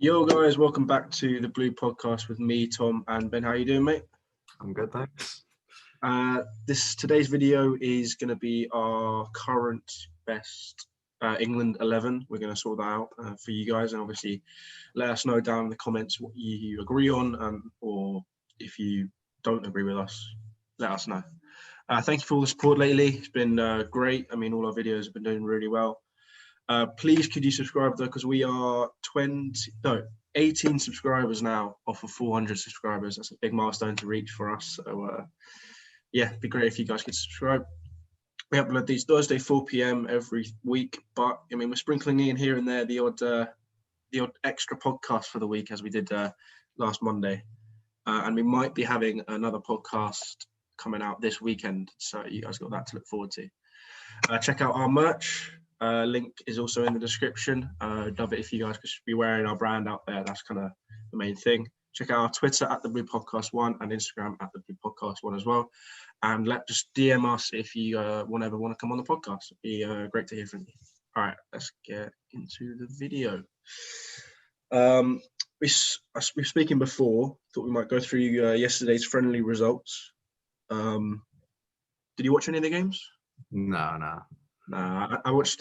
Yo guys, welcome back to the Blue Podcast with me, Tom, and Ben. How you doing, mate? I'm good, thanks. Today's video is going to be our current best England 11. We're going to sort that out for you guys, and obviously let us know down in the comments what you agree on, or if you don't agree with us, let us know. Thank you for all the support lately. It's been great. I mean, all our videos have been doing really well. Please, could you subscribe though, because we are 18 subscribers now off of 400 subscribers. That's a big milestone to reach for us. So yeah, it'd be great if you guys could subscribe. We upload these Thursday 4 p.m. every week, but I mean we're sprinkling in here and there the odd extra podcast for the week, as we did last Monday, and we might be having another podcast coming out this weekend. So you guys got that to look forward to. Check out our merch. Link is also in the description. Love it if you guys could be wearing our brand out there. That's kind of the main thing. Check out our Twitter at the Blue Podcast 1 and Instagram at the Blue Podcast 1 as well. And just DM us if you ever want to come on the podcast. It'd be great to hear from you. All right, let's get into the video. We were speaking before. Thought we might go through yesterday's friendly results. Did you watch any of the games? No. I watched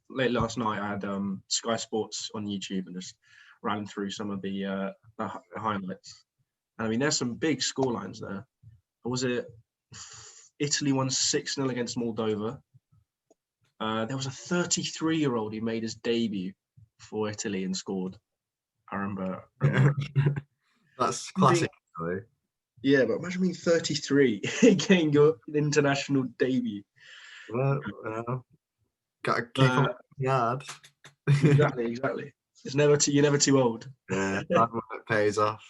late last night. I had Sky Sports on YouTube and just ran through some of the highlights. And I mean, there's some big scorelines there. Was it Italy won 6-0 against Moldova? There was a 33-year-old who made his debut for Italy and scored. I remember. That's classic. Yeah, but imagine being 33 getting your international debut. Well, gotta keep on hard. Exactly. You're never too old. Yeah, hard work pays off.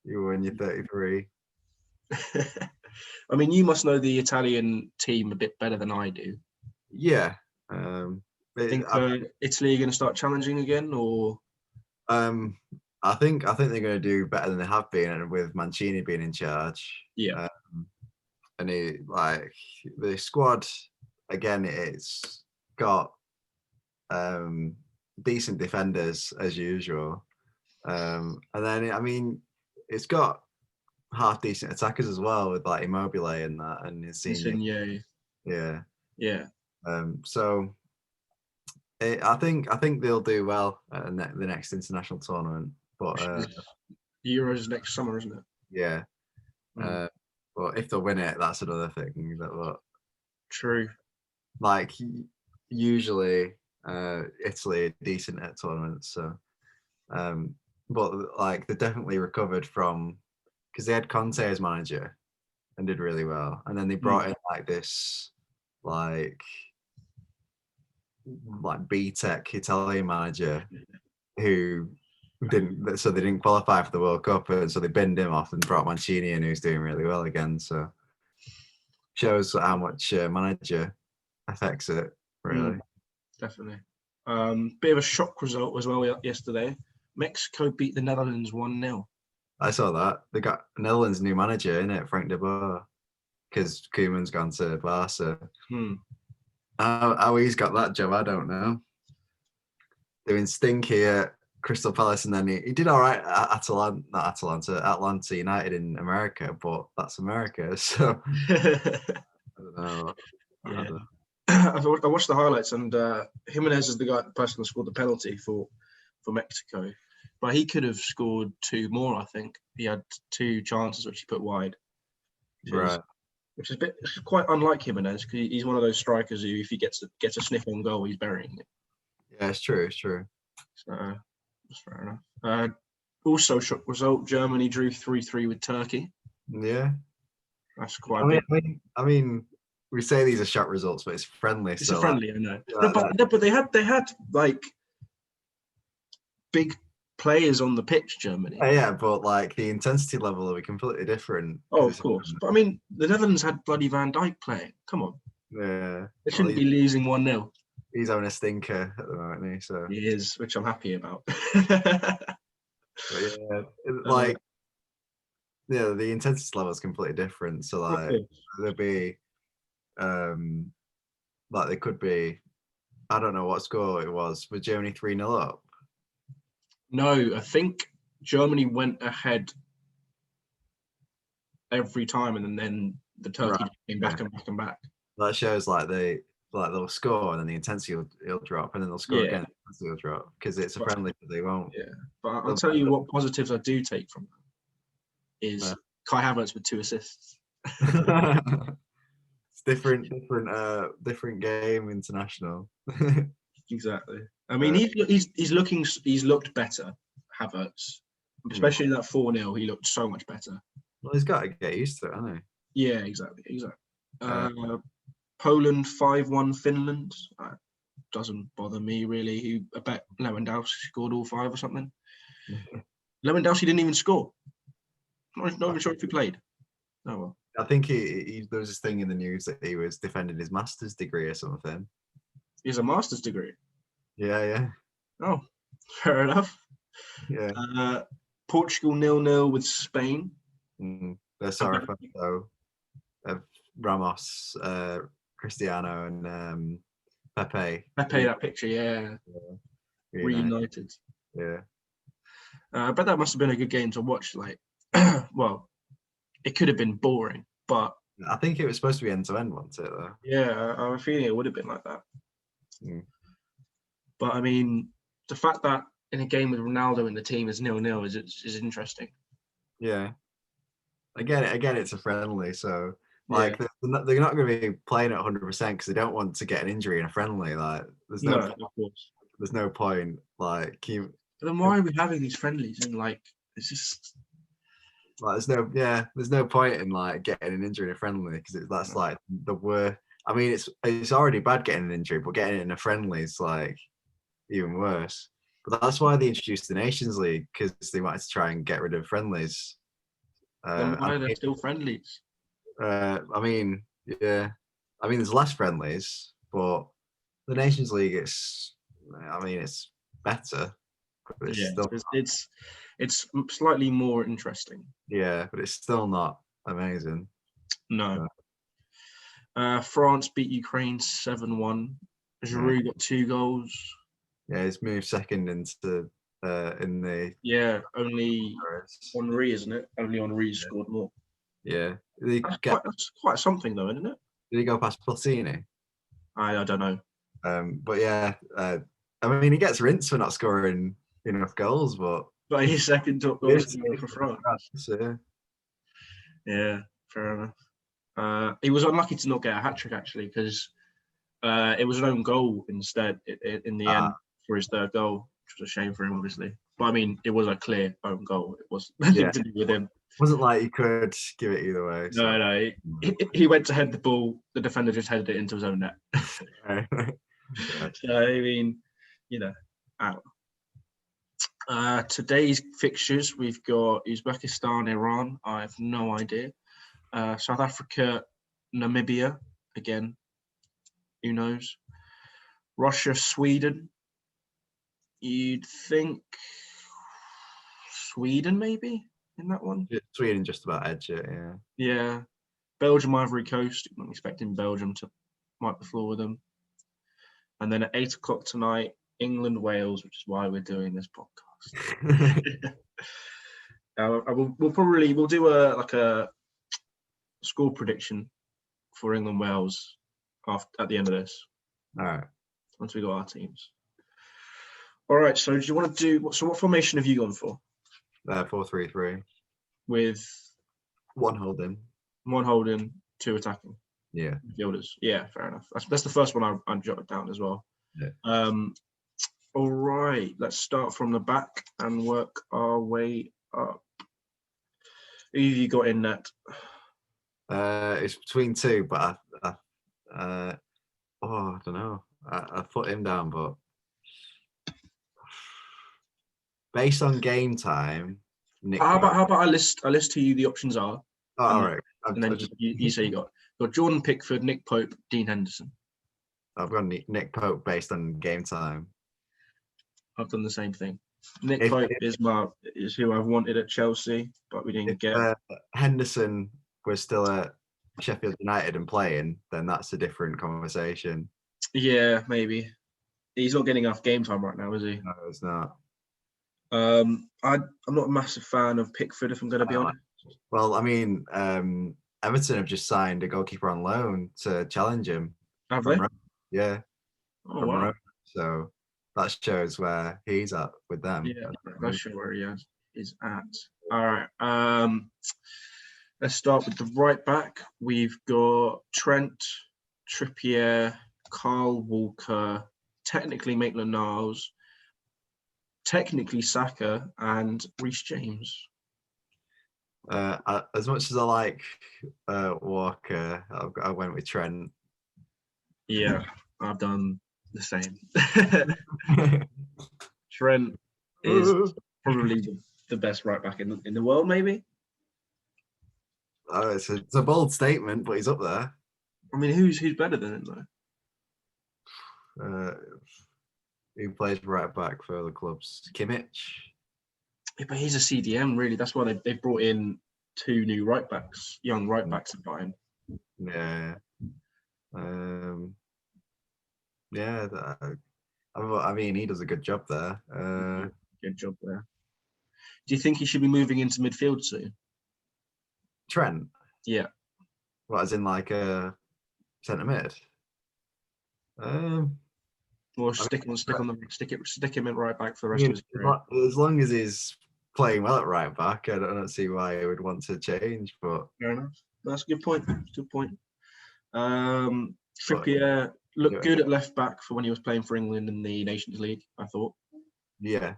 When you're 33. I mean, you must know the Italian team a bit better than I do. Yeah. I think Italy are going to start challenging again, or? I think they're going to do better than they have been, and with Mancini being in charge. Yeah. And the squad again, it's got decent defenders as usual, and then I mean it's got half decent attackers as well, with like Immobile and that, and Insigne. Yeah. So I think they'll do well at the next international tournament, but Euros next summer, isn't it? Yeah. But if they win it, that's another thing. True. Like usually, Italy are decent at tournaments. So, but like they definitely recovered from, because they had Conte as manager and did really well, and then they brought in like this like B-Tech Italian manager who they didn't qualify for the World Cup, and so they binned him off and brought Mancini in, who's doing really well again. So shows how much manager affects it, really. Definitely. Bit of a shock result as well yesterday. Mexico beat the Netherlands 1-0. I saw that. They got Netherlands' new manager, innit, Frank de Boer, because Koeman's gone to Barca. How he's got that job, I don't know. Doing stinky at Crystal Palace, and then he did all right at Atlanta United in America, but that's America, so I don't know. Yeah. I watched the highlights, and Jimenez is the person that scored the penalty for Mexico, but he could have scored two more. I think he had two chances which he put wide, which is quite unlike Jimenez, because he's one of those strikers who, if he gets a sniff on goal, he's burying it. Yeah, it's true. So that's fair enough. Also, shock result: Germany drew 3-3 with Turkey. Yeah, that's quite big. I mean, we say these are shock results, but it's friendly. It's a friendly, I know. But they had like big players on the pitch, Germany. Yeah, but like the intensity level will be completely different. Oh, of course. But I mean, the Netherlands had bloody Van Dijk playing. Come on. Yeah. They shouldn't be losing 1-0. He's having a stinker at the moment, isn't he? So he is, which I'm happy about. But yeah, the intensity level is completely different. So like there'll be they could be, I don't know what score it was. Was Germany 3-0 up? No, I think Germany went ahead every time, and then the Turkey Right. came back and back and back. That shows like they'll score and then the intensity will drop and then they'll score Yeah, again. The intensity will drop because it's a but, friendly. They won't. yeah. But I'll tell you what positives I do take from that is Kai Havertz with 2 assists. It's different game international. Exactly. I mean, he's looked better, Havertz, especially that 4-0. He looked so much better. Well, he's got to get used to it, hasn't he? Yeah, exactly. Poland 5-1 Finland. Doesn't bother me really. I bet Lewandowski scored all 5 or something. Lewandowski didn't even score. Not even sure if he played. Oh well. I think there was this thing in the news that he was defending his master's degree or something. He has a master's degree. Yeah. Oh, fair enough. Yeah. Portugal 0-0 with Spain. They're sorry for though. Ramos, Cristiano, and Pepe. Pepe, that picture, yeah. Reunited. Yeah. I bet that must have been a good game to watch. Like, well, it could have been boring, but I think it was supposed to be end to end, wasn't it? Though. Yeah, I have a feeling it would have been like that. But I mean, the fact that in a game with Ronaldo in the team is 0-0 is interesting. Yeah. Again, it's a friendly, so like they're not going to be playing at 100% because they don't want to get an injury in a friendly. Like, there's no point. Like, but then why are we having these friendlies? And like, it's just like there's no point in like getting an injury in a friendly because that's like the worst. I mean, it's already bad getting an injury, but getting it in a friendly is like even worse. But that's why they introduced the Nations League, because they wanted to try and get rid of friendlies. Then why are there still friendlies? I mean, yeah. I mean, there's less friendlies, but the Nations League it's better. But it's slightly more interesting. Yeah, but it's still not amazing. No. France beat Ukraine 7-1. Giroud got 2 goals. Yeah, he's moved second into in the. Yeah, only Henry, isn't it? Only Henry scored more. Yeah, that's quite something, though, isn't it? Did he go past Platini? I don't know. But yeah, I mean, he gets rinsed for not scoring enough goals, but he's second top goal scorer for France. Yeah, fair enough. He was unlucky to not get a hat trick actually, because it was an own goal instead in the end for his 3rd goal, which was a shame for him, obviously. But I mean, it was a clear own goal. It was nothing to do with him. Wasn't like he could give it either way. So. No. He went to head the ball. The defender just headed it into his own net. So I mean, out. Today's fixtures, we've got Uzbekistan, Iran. I have no idea. South Africa, Namibia. Again, who knows? Russia, Sweden. You'd think Sweden maybe in that one. Sweden just about edge it, yeah. Yeah. Belgium, Ivory Coast. I'm expecting Belgium to wipe the floor with them. And then at 8:00 tonight, England, Wales, which is why we're doing this podcast. We'll do a score prediction for England, Wales at the end of this. All right. Once we got our teams. All right. So do you want to do what formation have you gone for? 4-3-3. With 1 holding. 1 holding, 2 attacking. Yeah. Midfielders. Yeah, fair enough. That's the first one I jotted down as well. Yeah. All right. Let's start from the back and work our way up. Who have you got in net? It's between 2, but I don't know. I put him down, but based on game time, how about I list who you the options are? All right. And then you say you got Jordan Pickford, Nick Pope, Dean Henderson. I've got Nick Pope based on game time. I've done the same thing. Nick Pope is who I've wanted at Chelsea, but we didn't get. Henderson was still at Sheffield United and playing, then that's a different conversation. Yeah, maybe. He's not getting enough game time right now, is he? No, it's not. I'm not a massive fan of Pickford, if I'm going to be honest. Well, I mean, Everton have just signed a goalkeeper on loan to challenge him. Have they? Yeah. Oh, wow. So that shows where he's at with them. Yeah, that's sure where he is at. All right. Let's start with the right back. We've got Trent, Trippier, Kyle Walker, technically Maitland-Niles, technically Saka, and Reece James. As much as I like Walker, I went with Trent. Yeah, I've done the same. Trent is probably the best right back in the world, maybe. Oh, it's a bold statement, but he's up there. I mean, who's better than him though? Who plays right back for the clubs? Kimmich. Yeah, but he's a CDM, really. That's why they brought in 2 new right backs, young right backs at Bayern. Yeah. Yeah. I mean, he does a good job there. Good job there. Do you think he should be moving into midfield soon? Trent? Yeah. What, as in like a centre mid? Or stick him in right back for the rest of his career. As long as he's playing well at right back, I don't see why he would want to change. But fair enough. That's a good point. Good point. Trippier looked good at left back for when he was playing for England in the Nations League, I thought. Yeah.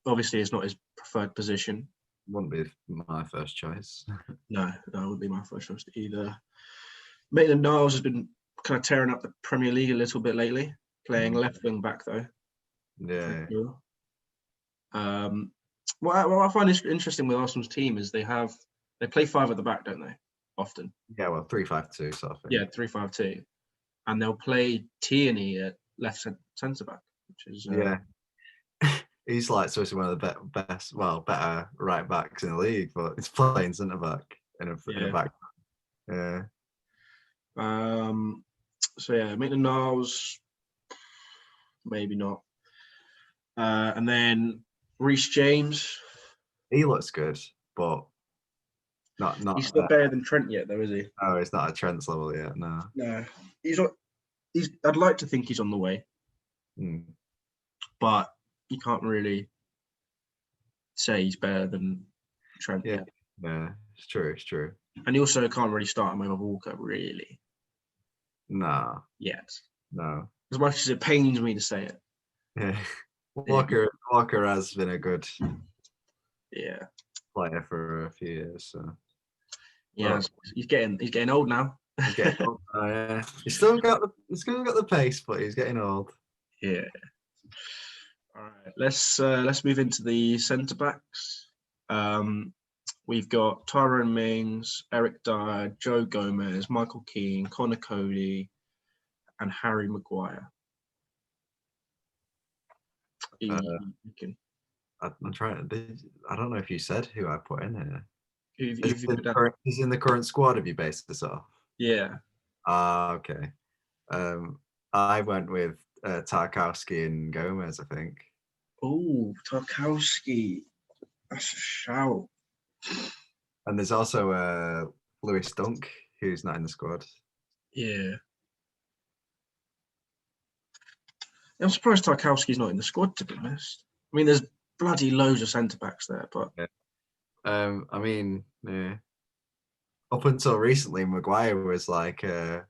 Obviously, it's not his preferred position. Wouldn't be my first choice. No, that wouldn't be my first choice either. Maitland-Niles has been kind of tearing up the Premier League a little bit lately, playing left wing back though. Yeah. What I find interesting with Arsenal's team is they play 5 at the back, don't they? Often. Yeah, well, 3-5-2 sort of thing. Yeah, 3-5-2, and they'll play Tierney at left centre back, which is yeah. He's like supposed to be one of the better right backs in the league, but he's playing centre back in a back. Yeah. So yeah, Maitland-Niles, maybe not. And then Reece James. He looks good, but not. He's not better than Trent yet, though, is he? No, he's not at Trent's level yet. No. No, I'd like to think he's on the way, but you can't really say he's better than Trent yet. Yeah, it's true. It's true. And he also can't really start him over Walker, really. No. Yet. No. As much as it pains me to say it. Yeah. Walker has been a good player for a few years. So. Yeah, he's getting old now. He's getting old. Oh, yeah. He's still got the pace, but he's getting old. Yeah. All right. Let's move into the centre backs. We've got Tyrone Mings, Eric Dyer, Joe Gomez, Michael Keane, Connor Cody, and Harry Maguire. I'm trying. I don't know if you said who I put in here. He's in the current squad. Have you based this off? Yeah. Okay. I went with Tarkowski and Gomez, I think. Oh, Tarkowski. That's a shout. And there's also Lewis Dunk, who's not in the squad. Yeah. I'm surprised Tarkowski's not in the squad, to be honest. I mean, there's bloody loads of centre-backs there, but... Yeah. I mean, yeah. Up until recently, Maguire was like a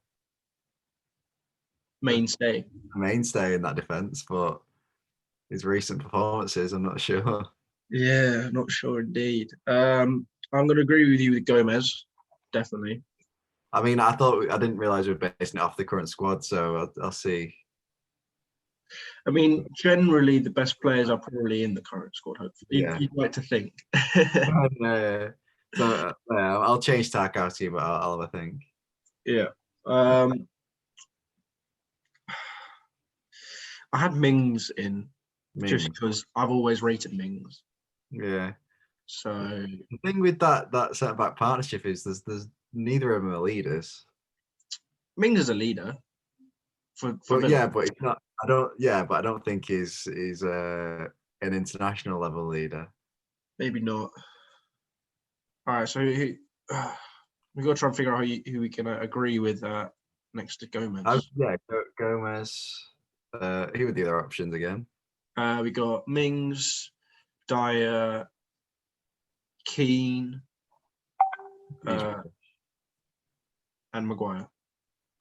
mainstay in that defence, but his recent performances, I'm not sure. Yeah, not sure indeed. I'm going to agree with you with Gomez, definitely. I mean, I didn't realise we were basing it off the current squad, so I'll see. I mean, generally, the best players are probably in the current squad, hopefully. Yeah. You'd like to think. So I'll change Tarkowski, but I'll have a think. Yeah. I had Mings in just because I've always rated Mings. Yeah. So the thing with that centre back partnership is there's neither of them are leaders. Mings is a leader. But he's not. I don't think he's an international level leader? Maybe not. All right, so we got to try and figure out who we can agree with next to Gomez. Yeah, Gomez. Who were the other options again? We got Mings, Dyer, Keane, and Maguire,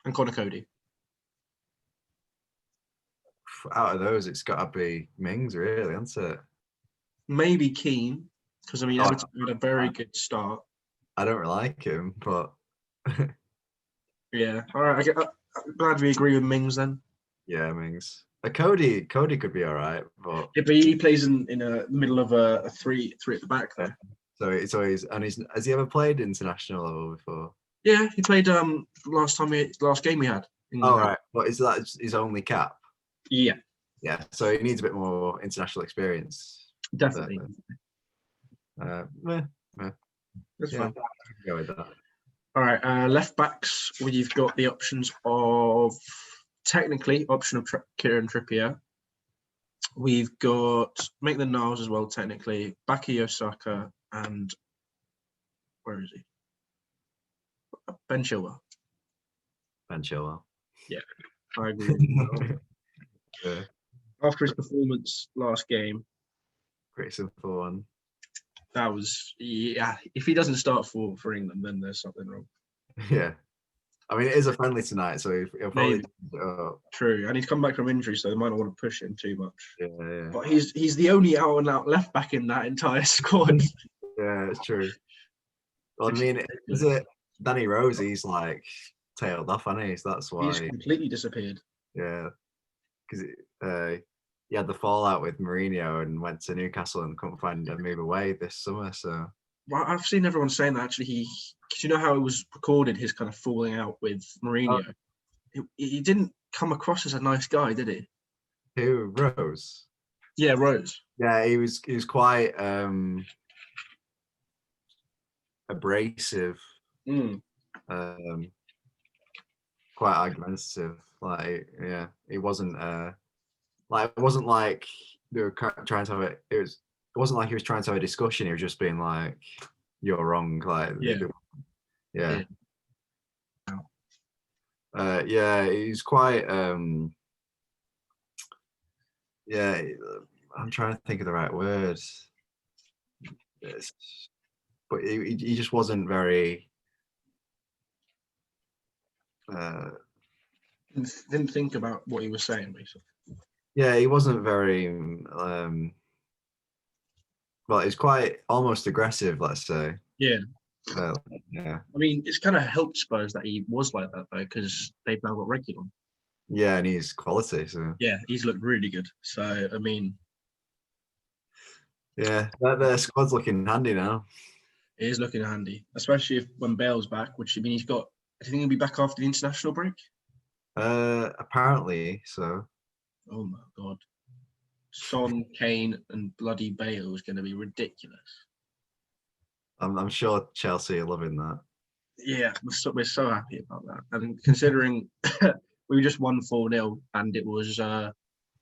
and Connor Cody. Out of those, it's got to be Mings, really, hasn't it? Maybe Keane, because I mean, Everton had a very good start. I don't like him, but yeah. All right, I'm glad we agree with Mings then. Yeah, Mings. Cody could be all right, but yeah, but he plays in the middle of a three at the back there. So it's always, and has he ever played international level before? Yeah, he played last game we had. Oh right, but is that his only cap? Yeah. Yeah, so he needs a bit more international experience. Definitely. That's fine. Go with that. All right, left backs. We've got the options of technically option of Kieran Trippier. We've got Maitland-Niles as well, technically. Baki Osaka and where is he? Ben Chilwell. Ben Chilwell. Yeah, I agree. Yeah. After his performance last game, pretty simple one. That was if he doesn't start for England, then there's something wrong. Yeah. I mean, it is a friendly tonight, so he'll probably true, and he's come back from injury, so they might not want to push him too much. Yeah. But he's the only out and out left back in that entire squad. Yeah, it's true. Well, I mean, is it Danny Rose? He's like tailed off, hasn't he? So that's why he's completely disappeared. Yeah, because he had the fallout with Mourinho and went to Newcastle and couldn't find a move away this summer. So well, I've seen everyone saying that actually because you know how it was recorded, his kind of falling out with Mourinho. He didn't come across as a nice guy, did he? Who, Rose? Yeah, Rose. Yeah, he was quite abrasive, quite argumentative. Like, yeah, it wasn't like they were trying to have it. It wasn't like he was trying to have a discussion. He was just being like, "You're wrong." Like, yeah. He's quite I'm trying to think of the right words. But he just wasn't very didn't think about what he was saying, basically. Yeah, he wasn't very well, he's quite almost aggressive, let's say. Yeah. Yeah. I mean, it's kind of helped Spurs that he was like that, though, because they've now got Reguilon. Yeah, and he's quality, so. Yeah, he's looked really good. So, I mean. Yeah, their squad's looking handy now. It is looking handy, especially when Bale's back, which, I mean, do you think he'll be back after the international break? Apparently, so. Oh, my God. Son, Kane, and bloody Bale is going to be ridiculous. I'm sure Chelsea are loving that. Yeah, we're so happy about that. And considering we just won 4-0 and it was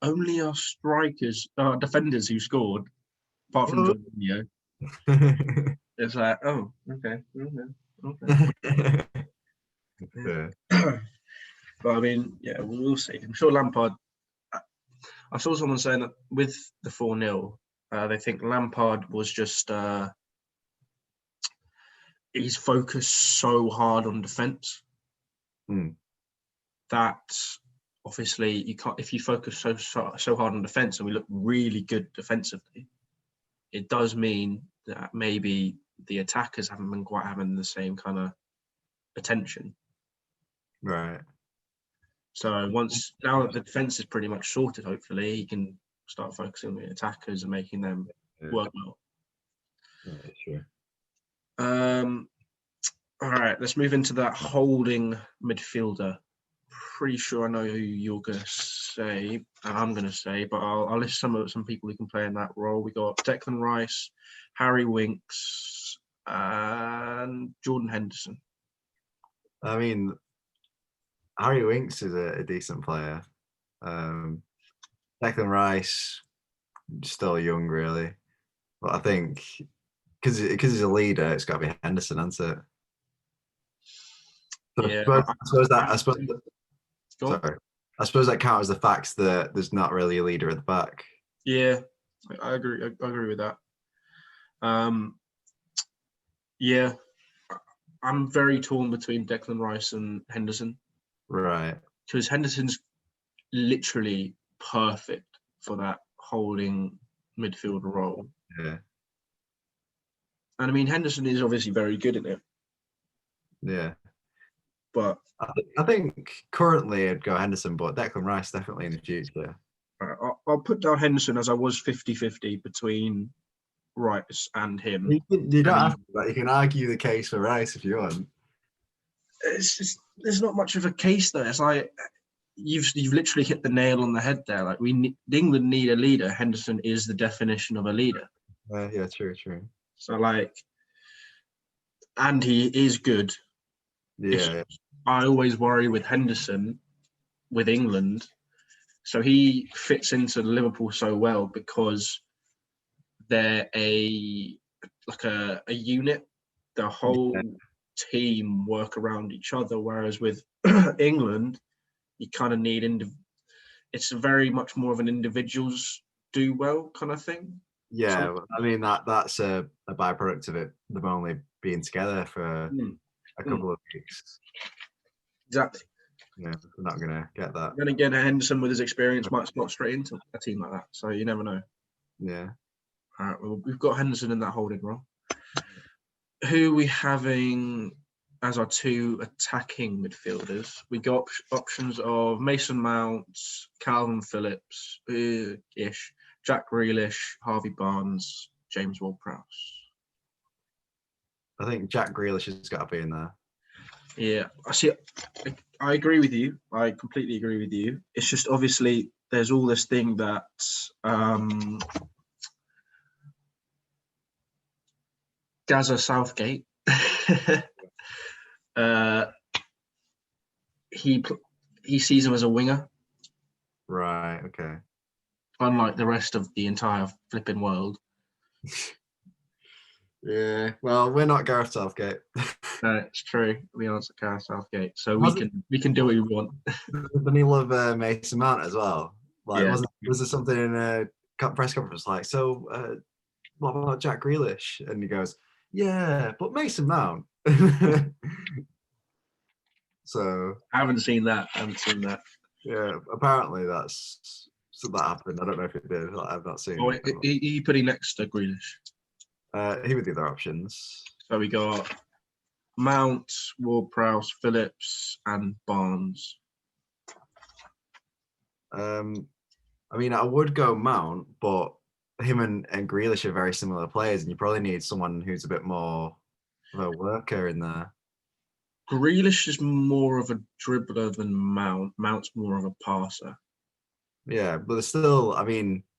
only our defenders who scored, apart from Jorginho. It's like, oh, okay. Yeah. But I mean, yeah, we'll see. I'm sure Lampard. I saw someone saying that with the 4-0, they think Lampard was just he's focused so hard on defence that obviously you can't. If you focus so hard on defence and we look really good defensively, it does mean that maybe the attackers haven't been quite having the same kind of attention. Right. So now that the defence is pretty much sorted, hopefully he can start focusing on the attackers and making them work well. Yeah, sure. All right, let's move into that holding midfielder. Pretty sure I know who you're going to say, and I'm going to say, but I'll list some people who can play in that role. We got Declan Rice, Harry Winks, and Jordan Henderson. I mean, Harry Winks is a decent player. Declan Rice, still young, really. But I think because he's a leader, it's got to be Henderson, hasn't it? So Yeah, I suppose sorry. I suppose that counters the fact that there's not really a leader at the back. Yeah, I agree. I agree with that. Yeah, I'm very torn between Declan Rice and Henderson. Right. Because Henderson's literally perfect for that holding midfield role. Yeah. And I mean, Henderson is obviously very good in it. Yeah. But I think currently I'd go Henderson, but Declan Rice definitely in the future. I'll put down Henderson as I was 50-50 between Rice and him. You don't have to, but you can argue the case for Rice if you want. It's just, there's not much of a case there. It's like you've literally hit the nail on the head there. Like England need a leader. Henderson is the definition of a leader. Yeah, true. So like, and he is good. Yeah. I always worry with Henderson with England. So he fits into Liverpool so well because they're a unit. The whole team work around each other. Whereas with England, you kind of need it's very much more of an individuals do well kind of thing. Yeah, I mean that's a byproduct of it. Them only being together for a couple of weeks. Exactly. Yeah, we're not gonna get that. Then again, Henderson with his experience might slot straight into a team like that. So you never know. Yeah. All right, well, we've got Henderson in that holding role. Who are we having as our two attacking midfielders? We got options of Mason Mount, Calvin Phillips, Jack Grealish, Harvey Barnes, James Ward-Prowse. I think Jack Grealish has got to be in there. Yeah, I agree with you. I completely agree with you. It's just obviously there's all this thing that Gaza Southgate he sees him as a winger. Right. Okay. Unlike the rest of the entire flipping world. Yeah. Well, we're not Gareth Southgate. No, it's true. We aren't Gareth Southgate, so we can do what we want. Doesn't he love Mason Mount as well? Like, yeah. was there something in a press conference like, so what about Jack Grealish? And he goes, yeah, but Mason Mount. So I haven't seen that. Yeah, apparently that happened. I don't know if it did. I've not seen it. He put him next to Grealish. Who were the other options? So we got Mount, Ward-Prowse, Phillips, and Barnes. I mean, I would go Mount, but him and Grealish are very similar players, and you probably need someone who's a bit more of a worker in there. Grealish is more of a dribbler than Mount. Mount's more of a passer. Yeah, but they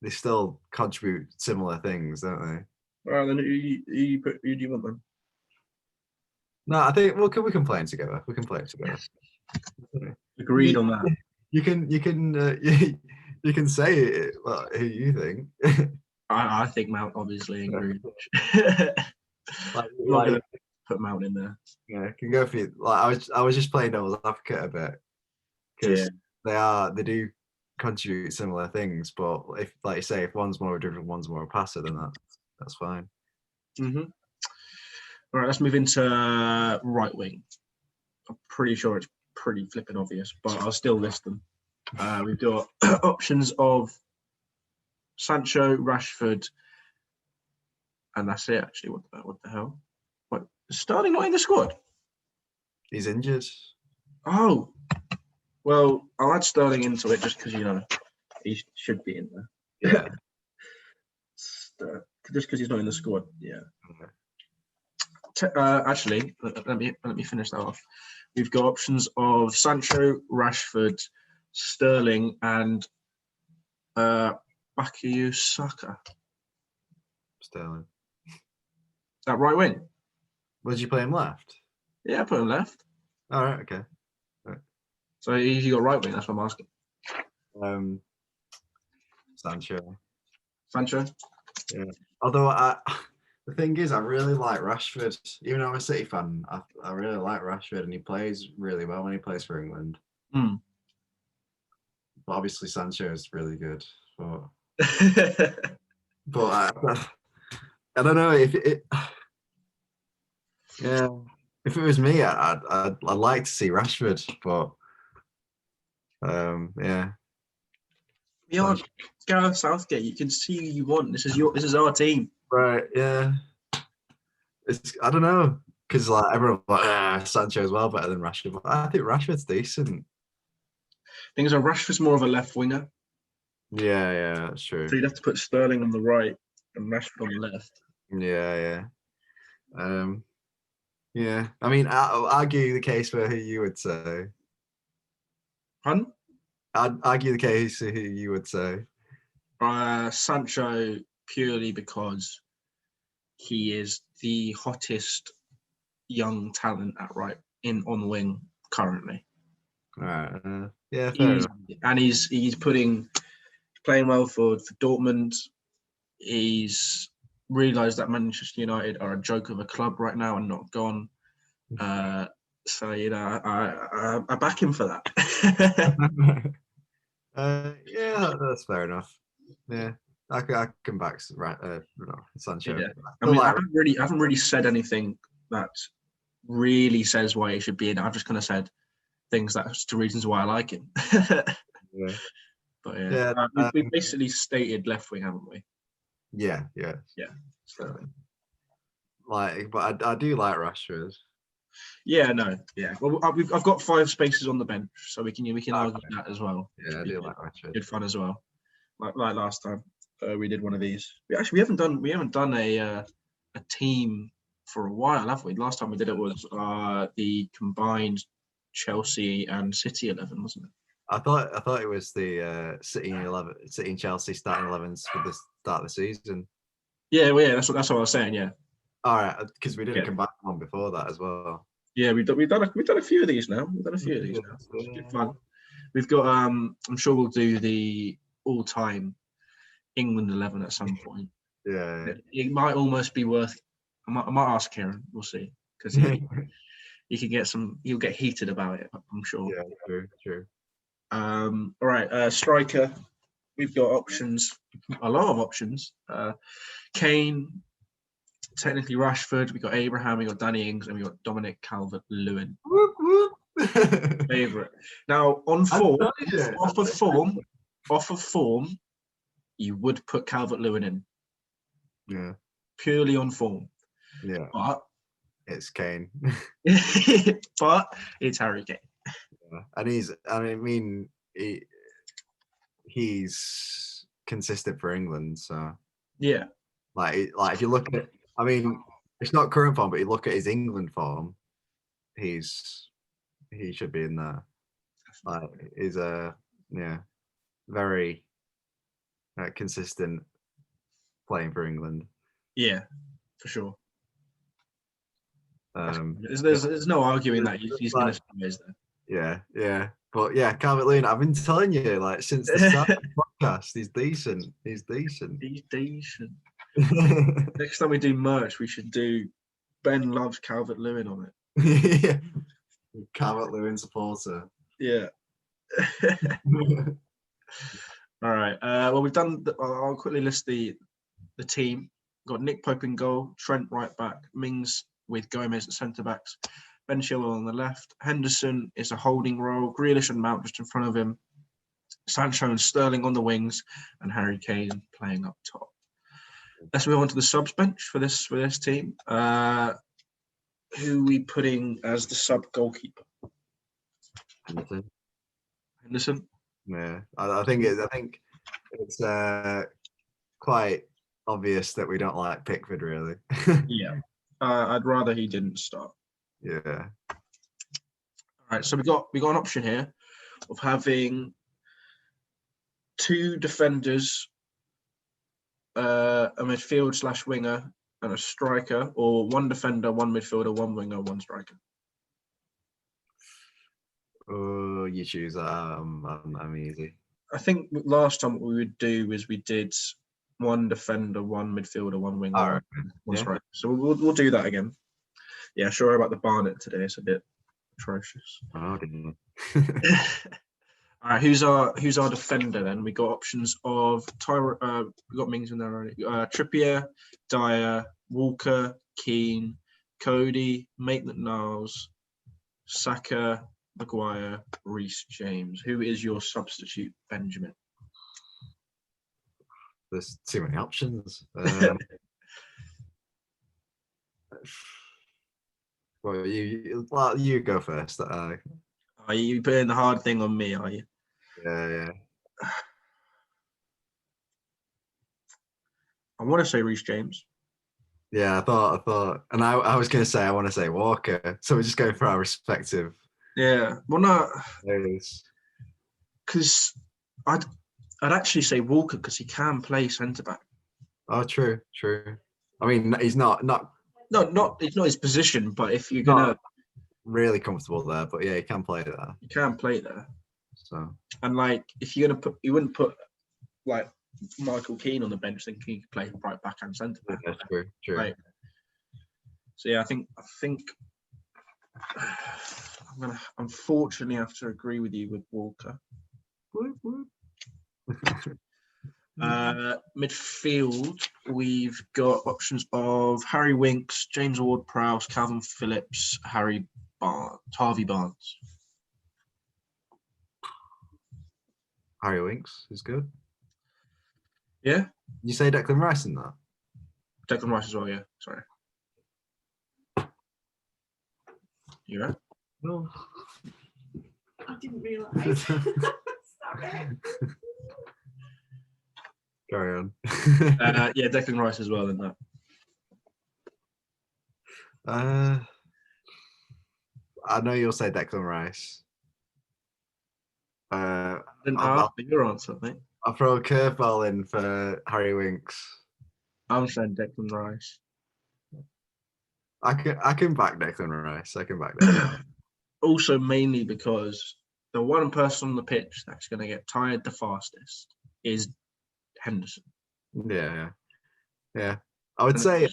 still contribute similar things, don't they? Well, then who do you want them? No, I think we can play them together. We can play them together. Agreed on that. You can say it, who you think. I think Mount, obviously, and Grealish. Not gonna put Mount in there. Yeah, can go for you. Like I was just playing devil's advocate a bit because they do contribute similar things, but if, like you say, if one's more a dribbler, one's more a passer, then that's fine. Mm-hmm. All right, let's move into right wing. I'm pretty sure it's pretty flipping obvious, but I'll still list them. We've got options of Sancho, Rashford, and that's it. Actually, what the hell? What, Sterling not in the squad? He's injured. Oh, well, I'll add Sterling into it just because he should be in there. Yeah. Just because he's not in the squad. Yeah. Actually, let me finish that off. We've got options of Sancho, Rashford, Sterling, and Bukayo Saka. Sterling. That right wing. Would you play him left? Yeah, I put him left. All right. Okay. Right. So you got right wing. That's what I'm asking. Sancho. Sancho. Yeah. Although the thing is, I really like Rashford. Even though I'm a City fan, I really like Rashford, and he plays really well when he plays for England. Mm. But obviously, Sancho is really good. But I don't know if it. Yeah, if it was me, I'd like to see Rashford, but yeah. We are Gareth Southgate. You can see who you want. This is our team. Right. Yeah. I don't know, because like everyone's like Sancho's well better than Rashford, but I think Rashford's decent. Things are Rashford's more of a left winger. Yeah, that's true. So you'd have to put Sterling on the right and Rashford on the left. Yeah. Yeah. I mean, I'll argue the case for who you would say. Pardon? I'd argue the case for who you would say. Sancho, purely because he is the hottest young talent at right on the wing currently. Right. Yeah, fair enough. And he's playing well for Dortmund. He's realised that Manchester United are a joke of a club right now and not gone. So I back him for that. Yeah, that's fair enough. Yeah, I can back Sancho. Yeah. I mean, I haven't really said anything that really says why he should be in. I've just kind of said things that's the reasons why I like him. Yeah. But yeah, we've basically stated left wing, haven't we? Yeah. So, but I do like Rashford. Yeah. Well, I've got 5 spaces on the bench, so we can argue that as well. Yeah, I do like Rashford. Good fun as well, like last time we did one of these. We haven't done a team for a while, have we? Last time we did it was the combined Chelsea and City 11, wasn't it? I thought it was the City and Chelsea starting 11s for the start of the season. Yeah, well, yeah, that's what I was saying. Yeah. All right, because we did a combined one before that as well. Yeah, we've done a few of these now. It's good fun. We've got I'm sure we'll do the all-time England 11 at some point. Yeah. It might almost be worth. I might ask Kieran. We'll see, because he can get some. He'll get heated about it, I'm sure. Yeah, true. All right, striker. We've got options, a lot of options. Kane, technically Rashford. We got Abraham. We got Danny Ings, and we got Dominic Calvert-Lewin. Favorite. Now on form, off of form, you would put Calvert-Lewin in. Yeah. Purely on form. Yeah. But it's Kane. But it's Harry Kane. Yeah. And he's consistent for England, so yeah. Like if you look at, it's not current form, but you look at his England form, he should be in there. Like he's very consistent playing for England. Yeah, for sure. There's no arguing that he's going to stay there. Yeah. But yeah, Calvert-Lewin, I've been telling you, like, since the start of the podcast, he's decent. Next time we do merch, we should do Ben loves Calvert-Lewin on it. Yeah. Calvert-Lewin supporter. Yeah. All right. Well, we've done. I'll quickly list the team. We've got Nick Pope in goal, Trent right back, Mings with Gomez at centre backs, Ben Chilwell on the left. Henderson is a holding role. Grealish and Mount just in front of him. Sancho and Sterling on the wings, and Harry Kane playing up top. Let's move on to the subs bench for this team. Who are we putting as the sub goalkeeper? Henderson. Yeah, I think it's quite obvious that we don't like Pickford, really. Yeah, I'd rather he didn't start. Yeah. All right, so we got an option here of having 2 defenders, a midfield / winger, and a striker, or 1 defender, 1 midfielder, 1 winger, 1 striker. Oh, you choose that. I'm easy. I think last time what we would do was we did one defender, one midfielder, one winger, All right. one striker. So we'll do that again. Yeah, sorry about the Barnet today. It's a bit atrocious. Oh, didn't All right, who's our defender then? We got options of we got Mings in there already. Trippier, Dyer, Walker, Keane, Cody, Maitland-Niles, Saka, Maguire, Reece James. Who is your substitute, Benjamin? There's too many options. Well, you go first. Are you putting the hard thing on me? Are you? Yeah. I want to say Reece James. Yeah, I thought, and I was going to say I want to say Walker. So we're just going for our respective. Yeah. Well, no. Areas. Because I'd actually say Walker because he can play centre back. Oh, true. I mean, he's not it's not his position, but if you're gonna really comfortable there, but yeah, he can play there. He can play there. So and like if you're gonna you wouldn't put like Michael Keane on the bench thinking he could play right back and centre back. Yeah, true. Right. So yeah, I think I'm gonna unfortunately have to agree with you with Walker. Midfield, we've got options of Harry Winks, James Ward-Prowse, Calvin Phillips, Harvey Barnes. Harry Winks is good. Yeah. You say Declan Rice in that? Declan Rice as well, yeah. Sorry. You right? No. I didn't realise. Sorry. Carry on. Yeah, Declan Rice as well in that. I know you'll say Declan Rice. Didn't ask for your answer, mate. I'll throw a curveball in for Harry Winks. I'm saying Declan Rice. I can back Declan Rice. Also, mainly because the one person on the pitch that's going to get tired the fastest is Henderson. Yeah. I would say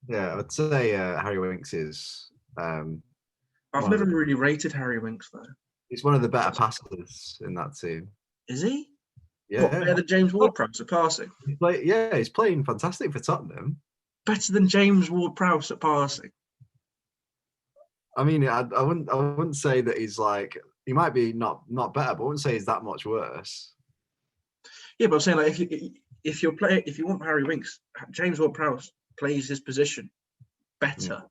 Harry Winks is. I've never really rated Harry Winks though. He's one of the better passers in that team. Is he? Yeah. What, better than James Ward-Prowse at passing? He's playing fantastic for Tottenham. Better than James Ward-Prowse at passing? I mean, I wouldn't say that he's like, he might be not better, but I wouldn't say he's that much worse. Yeah, but I'm saying like if you want Harry Winks, James Ward-Prowse plays his position better.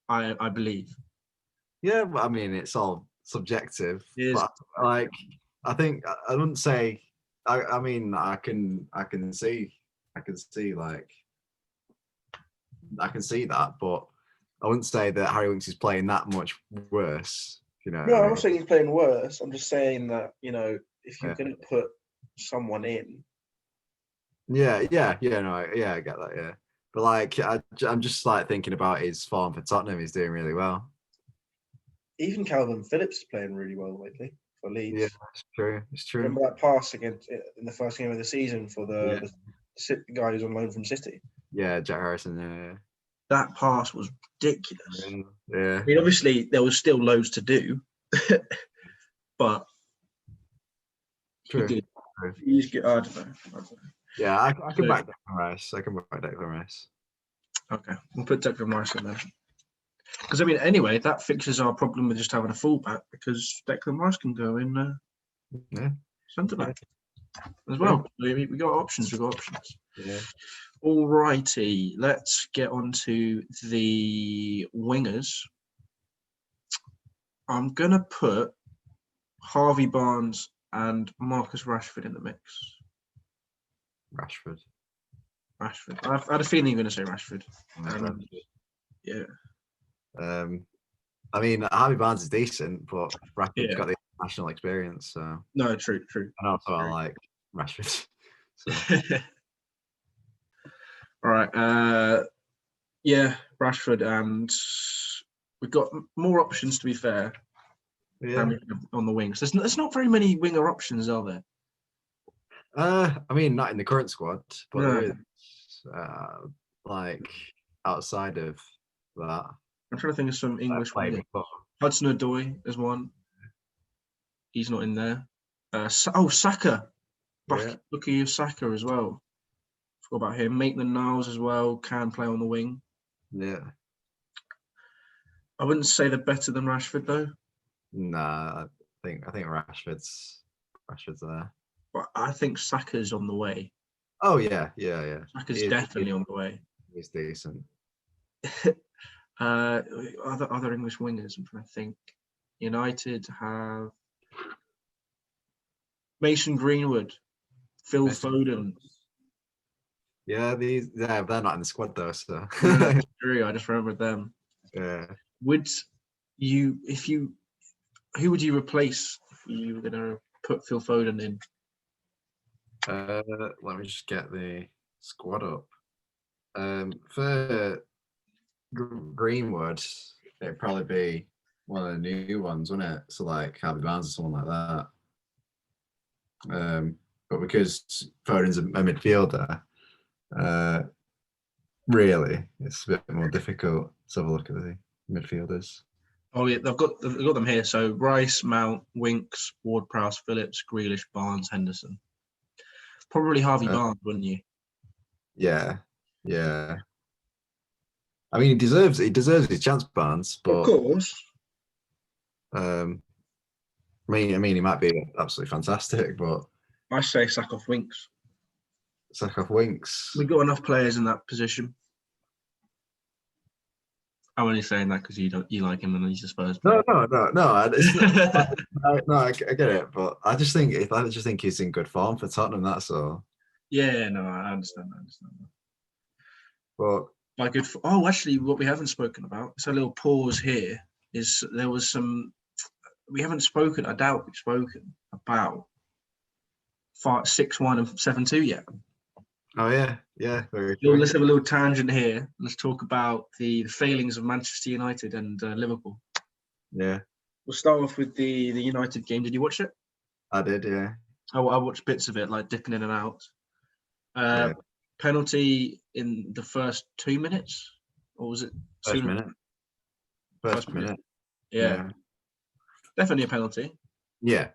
I believe. Yeah, but I mean, it's all subjective. But like, I think I wouldn't say. I mean, I can see that, but I wouldn't say that Harry Winks is playing that much worse. You know. No, I'm not saying he's playing worse. I'm just saying that if you're going to put someone in. Yeah, I get that. Yeah, but like, I'm just like thinking about his form for Tottenham. He's doing really well. Even Calvin Phillips is playing really well lately for Leeds. Yeah, it's true. Remember that pass in the first game of the season for the guy who's on loan from City? Yeah, Jack Harrison. Yeah. That pass was ridiculous. Yeah. I mean, obviously there was still loads to do, but true. He's good. I don't know. Yeah, I can back Declan Rice. Okay, we'll put Declan Rice in there. Because I mean, anyway, that fixes our problem with just having a fullback because Declan Rice can go in centre back as well. Yeah. We got options. Yeah. All righty, let's get on to the wingers. I'm gonna put Harvey Barnes and Marcus Rashford in the mix. Rashford. I had a feeling you were going to say Rashford. Yeah. I mean, Harvey Barnes is decent, but Rashford's got the international experience. So no, true. And also, I like Rashford. So. All right. Rashford, and we've got more options. To be fair, on the wings, there's not very many winger options, are there? I mean, not in the current squad, but No. there is like outside of that. I'm trying to think of some English Played wingers. before. Hudson-Odoi is one. He's not in there. Saka. Yeah. Lucky of Saka as well. Forgot about him. Maitland-Niles as well can play on the wing. Yeah. I wouldn't say they're better than Rashford though. Nah, I think Rashford's there. But I think Saka's on the way. Oh yeah. Saka's definitely on the way. He's decent. Other English wingers, I'm trying to think. United have Mason Greenwood, Phil Foden. Yeah, they're not in the squad though, so That's true. I just remembered them. yeah. Who would you replace if you were gonna put Phil Foden in? Let me just get the squad up. For Greenwood, it'd probably be one of the new ones, wouldn't it? So like Harvey Barnes or someone like that. But because Foden's a midfielder, really, it's a bit more difficult to have a look at the midfielders. Oh yeah, they've got them here. So Rice, Mount, Winks, Ward-Prowse, Phillips, Grealish, Barnes, Henderson. Probably Harvey Barnes, wouldn't you? Yeah. I mean, he deserves his chance, Barnes. But of course. I mean, he might be absolutely fantastic, but I say sack off Winks. Sack off Winks. We've got enough players in that position. I'm only saying that because you like him and he's a Spurs player. No. I get it, but I just think he's in good form for Tottenham. That's all. Yeah, no, I understand that. But by good. Actually, what we haven't spoken about. It's a little pause here. Is there was some we haven't spoken. I doubt we've spoken about 6-1 and 7-2 yet. Oh yeah. Very true. Let's have a little tangent here. Let's talk about the failings of Manchester United and Liverpool. Yeah. We'll start off with the United game. Did you watch it? I did, yeah. I watched bits of it, like dipping in and out. Penalty in the first 2 minutes, or was it? First minute. Yeah. Definitely a penalty. Yeah.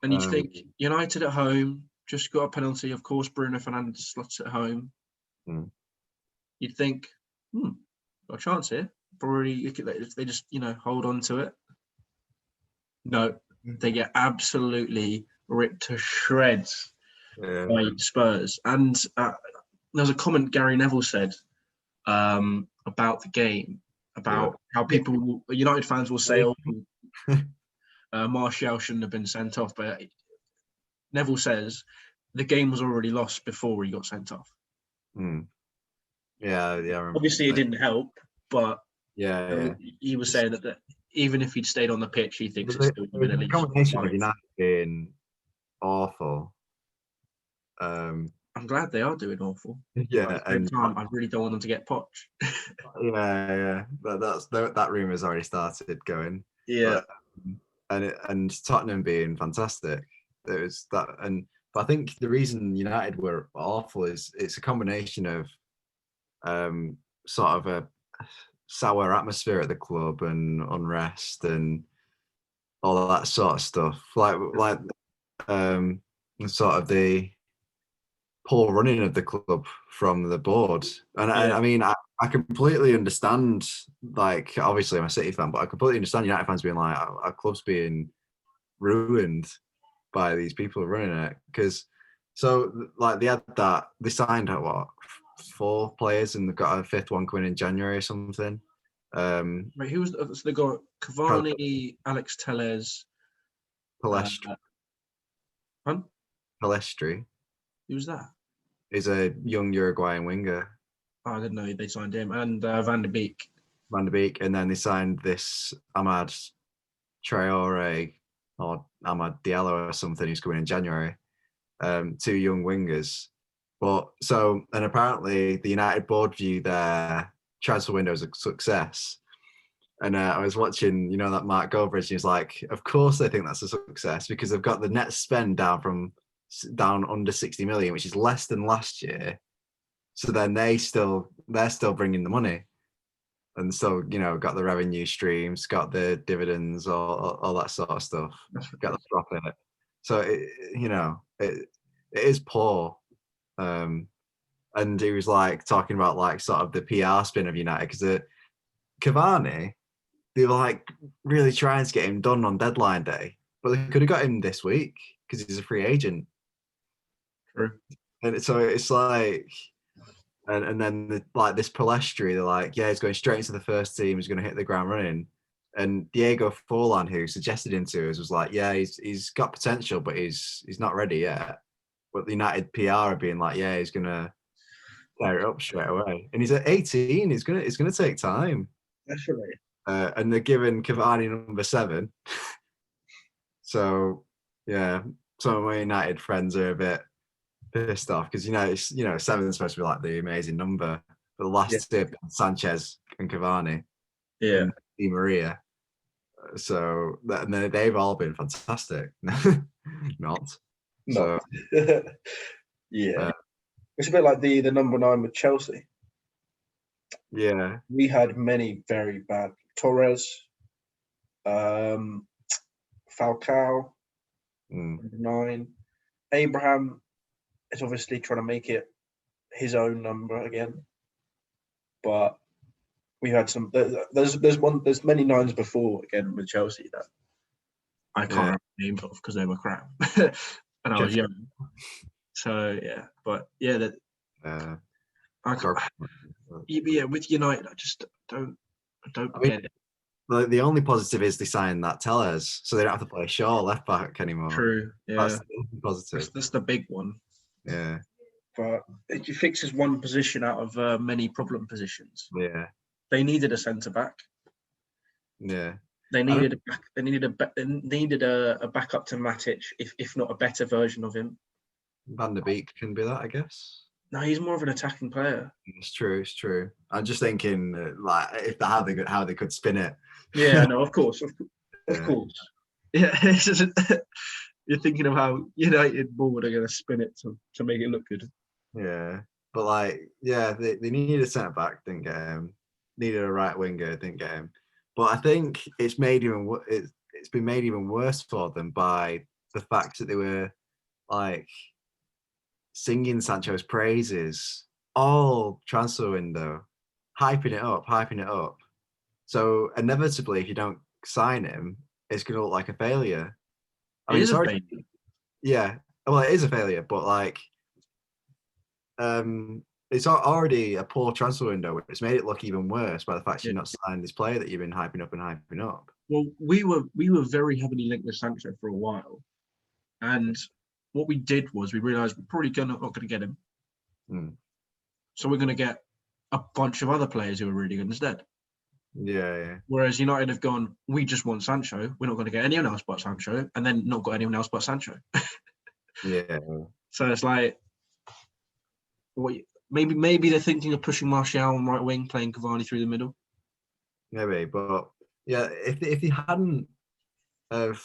And you'd think United at home just got a penalty. Of course, Bruno Fernandes slots at home. You'd think, got a chance here. Probably they just hold on to it. No, they get absolutely ripped to shreds by Spurs. And there's a comment Gary Neville said about the game, about how United fans will say, Martial shouldn't have been sent off. But Neville says the game was already lost before he got sent off. Yeah. Obviously, it didn't help, but he was saying that even if he'd stayed on the pitch, he thinks it's still been at least. The combination of United being awful. I'm glad they are doing awful. Yeah, at the same time, I really don't want them to get Poch. Yeah. But that rumour's already started going. Yeah. And Tottenham being fantastic. There was that, but I think the reason United were awful is it's a combination of sort of a sour atmosphere at the club and unrest and all of that sort of stuff. Like sort of the poor running of the club from the board. And I mean, I completely understand, like, obviously I'm a City fan, but I completely understand United fans being like, our club's being ruined by these people running it. Because, they signed what, 4 players and they got a 5th one coming in January or something. Wait, who was so they got Cavani, Alex Telles, Palestri. Palestri. Who's that? He's a young Uruguayan winger. Oh, I didn't know they signed him. And Van de Beek. And then they signed this Amad Traore or Amad Diallo or something who's coming in January. 2 young wingers. And apparently the United board view their transfer window as a success. And I was watching, that Mark Goldbridge, and he was like, of course they think that's a success because they've got the net spend down from down under 60 million, which is less than last year. So then they're still bringing the money, and so got the revenue streams, got the dividends, all that sort of stuff, got the profit. So it is poor. And he was like talking about like sort of the PR spin of United, because Cavani, they were like really trying to get him done on deadline day, but they could have got him this week because he's a free agent. True. And so it's like, and then like this Palestri, they're like, yeah, he's going straight into the first team, he's going to hit the ground running. And Diego Forlan, who suggested him to us, was like, yeah, he's got potential, but he's not ready yet. But the United PR are being like, yeah, he's gonna tear it up straight away. And he's at 18. It's gonna take time. Definitely. And they're giving Cavani number 7. So yeah, some of my United friends are a bit pissed off because 7 is supposed to be like the amazing number. But the last tip, Sanchez and Cavani, and Di Maria. So and they've all been fantastic. Not. So yeah. It's a bit like the number 9 with Chelsea. Yeah. We had many very bad. Torres, Falcao, 9. Abraham is obviously trying to make it his own number again. But we had some. There's many 9s before again with Chelsea that I can't remember the names of because they were crap, and I was young. So yeah, but yeah, I can't. Yeah, with United, I just don't get it. The only positive is they signed that Tellez, so they don't have to play Shaw left back anymore. True. Yeah. That's the positive. That's the big one. Yeah. But it fixes one position out of many problem positions. Yeah. They needed a centre back. Yeah. They needed a backup to Matic, if not a better version of him. Van der Beek can be that, I guess. No, he's more of an attacking player. It's true. I'm just thinking, like, if how they could spin it. Yeah, no, of course. Yeah, it's just, you're thinking of how United board are going to spin it to make it look good. Yeah, but like, yeah, they needed a centre back, didn't get him. Needed a right winger, didn't get him. But I think it's been made even worse for them by the fact that they were like singing Sancho's praises all transfer window, hyping it up. So inevitably, if you don't sign him, it's going to look like a failure. I mean, sorry. Yeah, well, it is a failure, but like, it's already a poor transfer window. It's made it look even worse by the fact you've not signed this player that you've been hyping up. Well, we were very heavily linked with Sancho for a while, and what we did was we realised we're probably not going to get him. So we're going to get a bunch of other players who are really good instead. Yeah. Whereas United have gone, we just want Sancho. We're not going to get anyone else but Sancho, and then not got anyone else but Sancho. Yeah. So it's like, maybe they're thinking of pushing Martial on right wing, playing Cavani through the middle. Maybe, but yeah, if he hadn't have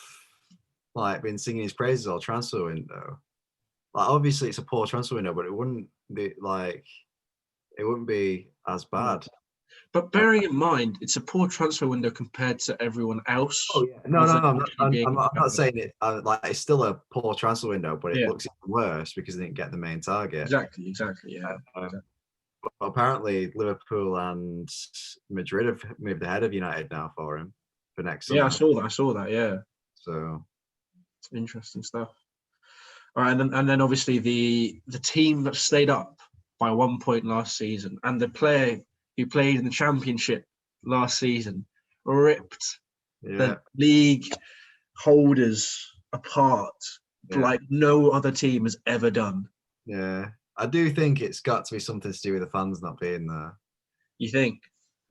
like been singing his praises all transfer window, like obviously it's a poor transfer window, but it wouldn't be as bad. But bearing in mind, it's a poor transfer window compared to everyone else. Oh yeah, no, I'm not saying it. Like it's still a poor transfer window, but it looks even worse because they didn't get the main target. Exactly. Yeah. But apparently, Liverpool and Madrid have moved ahead of United now for him for next summer. Yeah, I saw that. Yeah. So interesting stuff. All right, and then obviously the team that stayed up by 1 point last season, and the player who played in the Championship last season ripped the league holders apart like no other team has ever done. Yeah, I do think it's got to be something to do with the fans not being there. You think?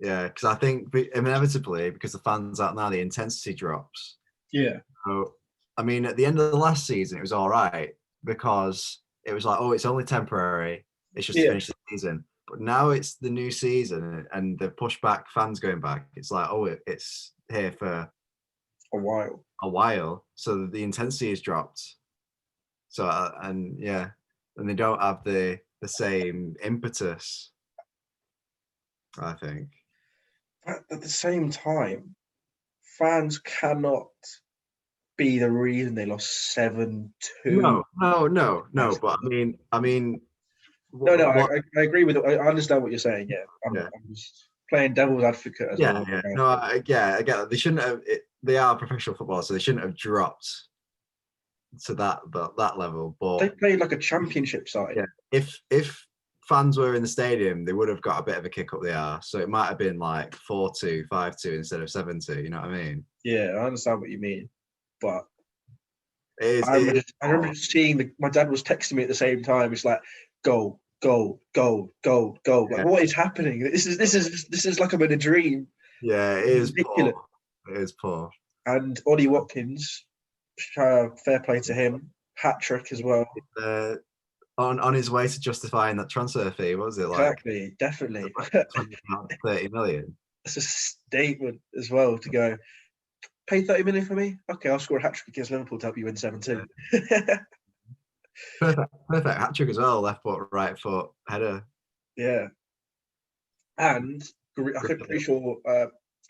Yeah, because I think inevitably, because the fans out now, the intensity drops. Yeah. So, I mean, at the end of the last season, it was all right because it was like, oh, it's only temporary. It's just to finish the season. But now it's the new season and the pushback fans going back. It's like, oh, it's here for a while. So the intensity has dropped. So and they don't have the same impetus, I think. But at the same time, fans cannot be the reason they lost 7-2. No. But I mean. No, I agree with it. I understand what you're saying. Yeah, I'm just playing devil's advocate as well. Yeah. No, I get it. They shouldn't have. They are professional football, so they shouldn't have dropped to that level. But they played like a championship side. Yeah, if fans were in the stadium, they would have got a bit of a kick up the arse. So it might have been like 4-2, 5-2 instead of 7-2. You know what I mean? Yeah, I understand what you mean, but I remember just seeing my dad was texting me at the same time. It's like goal. Like, what is happening? This is like I'm in a dream. Yeah, it is ridiculous. Poor. It is poor. And Ollie Watkins, fair play to him, hat trick as well. On his way to justifying that transfer fee, what was it like? Exactly, definitely. 30 million. That's a statement as well to go. Pay 30 million for me? Okay, I'll score a hat trick against Liverpool to help you win 7-2. Perfect hat trick as well. Left foot, right foot, header. Yeah. And I'm pretty sure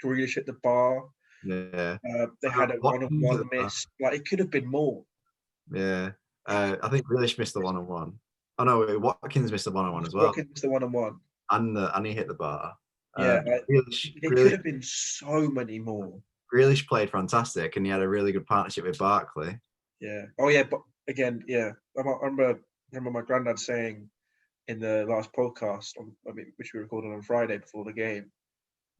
Grealish hit the bar. Yeah. They had a one-on-one miss. Like, it could have been more. Yeah. I think Grealish missed the one-on-one. Oh no, Watkins missed the one-on-one as well. Watkins missed the one-on-one. And he hit the bar. Yeah. Grealish could have been so many more. Grealish played fantastic, and he had a really good partnership with Barkley. Yeah. Oh yeah, but again, yeah. I remember my granddad saying in the last podcast, which we recorded on Friday before the game.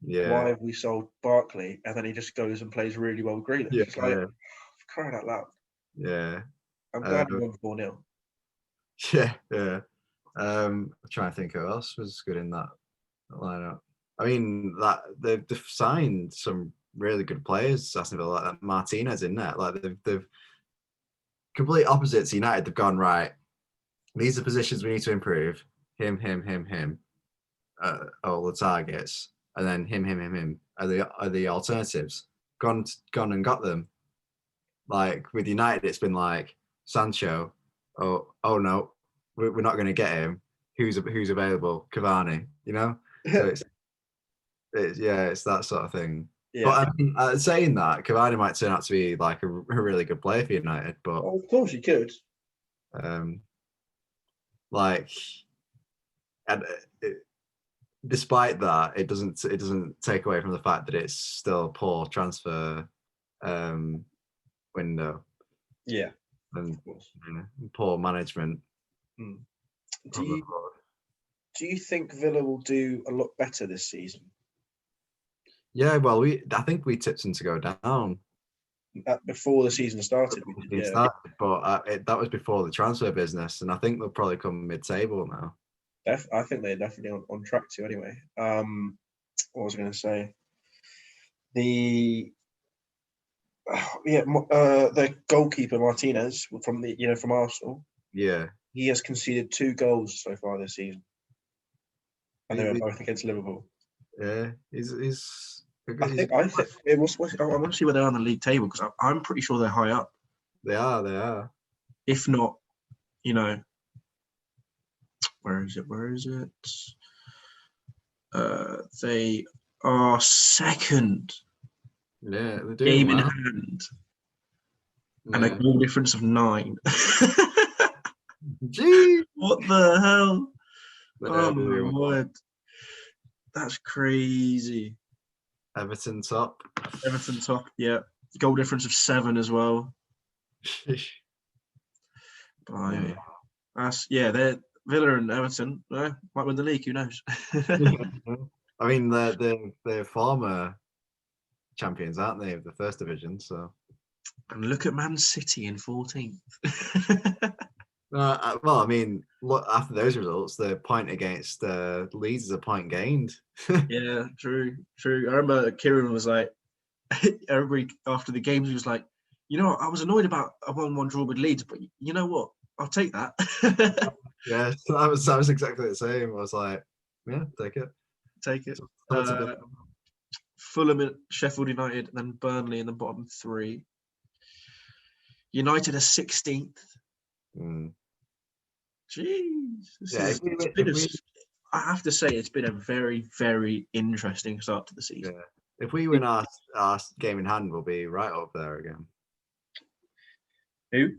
Yeah. Why have we sold Barkley? And then he just goes and plays really well with Grealish. Yeah, it's like, crying out loud. Yeah. I'm glad we won 4-0. Yeah. I'm trying to think who else was good in that lineup. I mean, that they've signed some really good players, Aston Villa, like that Martinez in there. Like they've complete opposites. United, they've gone right. These are positions we need to improve. Him. All the targets, and then him are the alternatives. Gone and got them. Like with United, it's been like Sancho. Oh no, we're not going to get him. Who's available? Cavani. You know. So it's that sort of thing. Yeah. But saying that, Cavani might turn out to be like a really good player for United. But of course he could. Despite that, it doesn't take away from the fact that it's still a poor transfer window. Yeah. And poor management. Do you think Villa will do a lot better this season? Yeah, well, I think we tipped them to go down before the season started. But that was before the transfer business, and I think they'll probably come mid-table now. I think they're definitely on track to anyway. What was I going to say? The goalkeeper Martinez from Arsenal. Yeah, he has conceded 2 goals so far this season, and they were both against Liverpool. Yeah, I think it was. I want to see where they're on the league table because I'm pretty sure they're high up. They are. If not, where is it? They are second. Yeah, they're doing game well. in hand, and a goal difference of 9. Gee, what the hell? Oh my word, that's crazy. Everton top. Yeah. Goal difference of 7 as well. Blimey. They're Villa and Everton. Might win the league. Who knows? I mean, they're former champions, aren't they, of the first division? So. And look at Man City in 14th. Well, I mean, look, after those results, the point against Leeds is a point gained. Yeah, true. I remember Kieran was like, everybody after the games, he was like, I was annoyed about a 1-1 draw with Leeds, but you know what? I'll take that. Yeah, that was exactly the same. I was like, yeah, take it. Fulham, Sheffield United, and then Burnley in the bottom 3. United are 16th. Jeez, I have to say it's been a very, very interesting start to the season. Yeah. If we win our game in hand, we'll be right up there again. Who?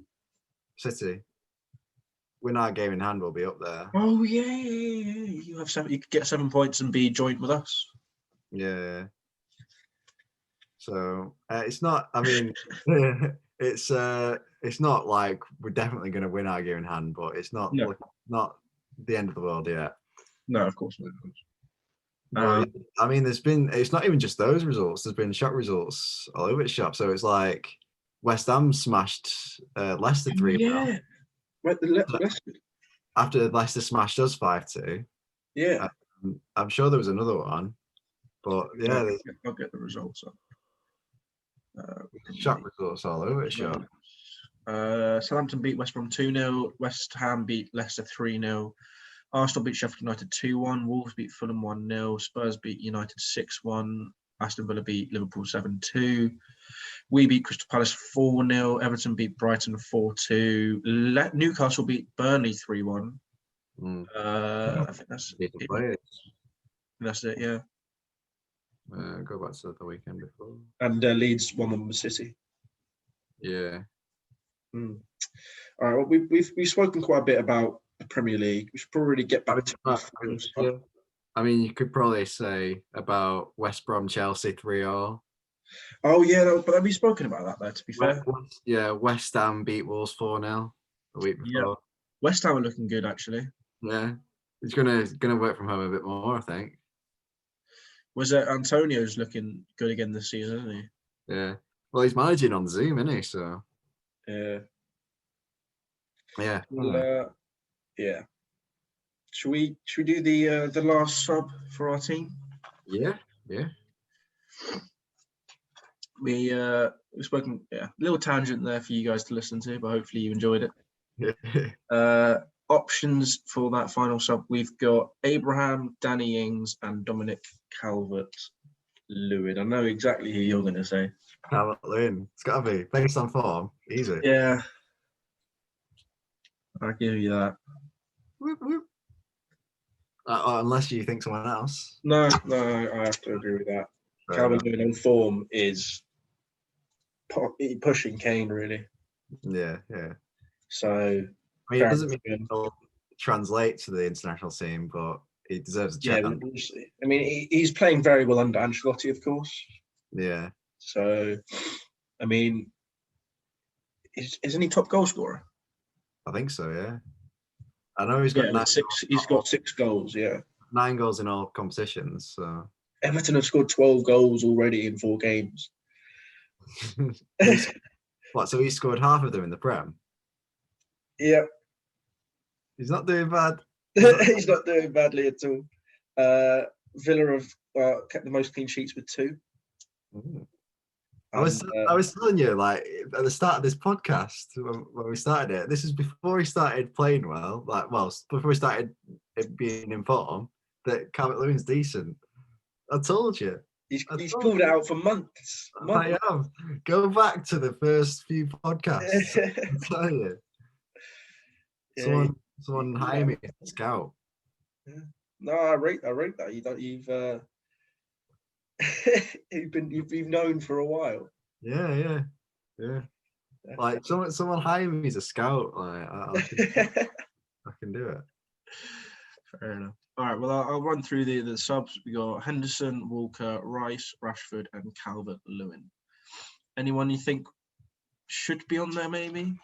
City. Win our game in hand, we'll be up there. Oh yeah. You have 7. You could get 7 points and be joint with us. Yeah. So it's not. I mean, it's not like we're definitely going to win our game in hand, but it's not not the end of the world yet. No, of course not. But, I mean, it's not even just those results. There's been shock results all over the shop. So it's like West Ham smashed Leicester 3-0. Yeah. After Leicester smashed us 5-2. Yeah. I'm sure there was another one. But yeah, I'll get the results up. Shock results all over the shop. Southampton beat West Brom 2-0. West Ham beat Leicester 3-0. Arsenal beat Sheffield United 2-1. Wolves beat Fulham 1-0. Spurs beat United 6-1. Aston Villa beat Liverpool 7-2. We beat Crystal Palace 4-0. Everton beat Brighton 4-2. Newcastle beat Burnley 3-1. I think that's it. That's it, yeah. Go back to the weekend before. And Leeds won them with City. Yeah. All right. Well, we've spoken quite a bit about the Premier League. We should probably get back to yeah. I mean, you could probably say about West Brom Chelsea 3-0. Oh yeah, but we've spoken about that though. To be fair. Yeah, West Ham beat Wolves 4-0 the week before. Yeah. West Ham are looking good actually. Yeah, he's gonna work from home a bit more, I think. Was it Antonio's looking good again this season, isn't he? Yeah. Well, he's managing on Zoom, isn't he? So. Yeah. Yeah. Yeah. Should we do the last sub for our team? Yeah. Yeah. We've spoken, a little tangent there for you guys to listen to, but hopefully you enjoyed it. Options for that final sub, we've got Abraham, Danny Ings, and Dominic Calvert-Lewin. I know exactly who you're going to say. Calvert-Lewin. It's got to be based on form. Easy. Yeah. I'll give you that. Whoop, whoop. Unless you think someone else. No, I have to agree with that. Calvert-Lewin on form is pushing Kane, really. Yeah. So, I mean, it doesn't mean it'll translate to the international team, but he deserves a chance. Yeah, I mean, he's playing very well under Ancelotti, of course. Yeah. So, I mean, isn't he top goal scorer? I think so. Yeah. I know he's got 9 6. He's got 6 goals. Yeah. 9 goals in all competitions. So. Everton have scored 12 goals already in 4 games. What? So he scored half of them in the Prem? Yeah. He's not doing bad. He's not doing badly at all. Villa have kept the most clean sheets with 2. I was telling you, like, at the start of this podcast when we started it, this is before he started playing well, before he started being in form, that Calvert-Lewin's decent. I told you. He's pulled it out for months. I have. Go back to the first few podcasts. I'll tell you. Yeah, someone hire me as a scout. Yeah. No, I rate that. You've been known for a while. Yeah. Like someone hire me as a scout. Like I can do it. Fair enough. All right. Well, I'll run through the subs. We got Henderson, Walker, Rice, Rashford, and Calvert-Lewin. Anyone you think should be on there? Maybe.